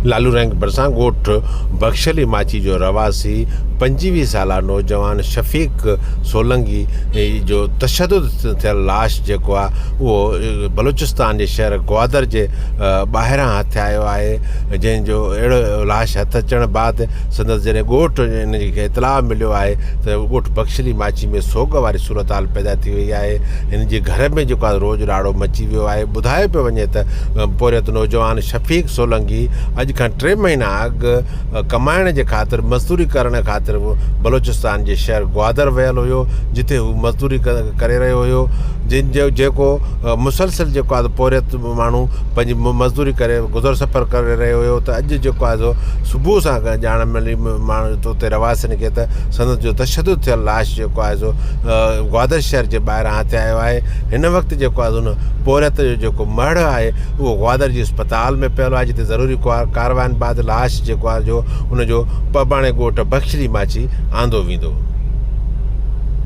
Lalu rank भरिसां ॻोठ बख्शली माची जो रवासी 25 साला नौजवान शफ़ीक सोलंगी जो तशद्दुद थियल लाश जेको आहे उहो बलूचिस्तान जे शहर ग्वादर जे ॿाहिरां हथु आयो आहे, जंहिंजो अहिड़ो लाश हथु अचण बाद संदसि जॾहिं ॻोठ इन खे इतलाह मिलियो आहे त ॻोठ बख्शली माची में सोग वारी सूरत हाल पैदा थी वई आहे। हिन जे घर में जेको आहे रोज़ ॾाढो मची वियो आहे। ॿुधाए पियो वञे त पोरियत नौजवान शफ़ीक सोलंगी अॼु खां 3 महीना अॻु कमाइण जे ख़ातिर मज़दूरी करण ख़ातिर बलूचिस्तान जे शहर ग्वादर वियल हुयो, जिते हू मज़दूरी करे रहियो हुयो। जिनजो जेको मुसलसिल जेको आहे पोरियत माण्हू पंहिंजी मज़दूरी करे गुज़र सफ़र करे रहियो हुयो, त अॼु जेको आहे सो सुबुह सां ॼाण मिली माण्हू उते रवासिन खे त संदसि जो तशद्दुद थियल लाश जेको आहे सो ग्वादर शहर जे ॿाहिरां हथु आयो आहे। हिन वक़्तु जेको आहे हुन पोरियत जो जेको मढ़ आहे उहो ग्वादर जी अस्पताल में पियल आहे, जिते ज़रूरी कारवाइन बाद लाश जेको आहे जो उनजो पबाणे ॻोठ बख्शली माची आंदो वेंदो।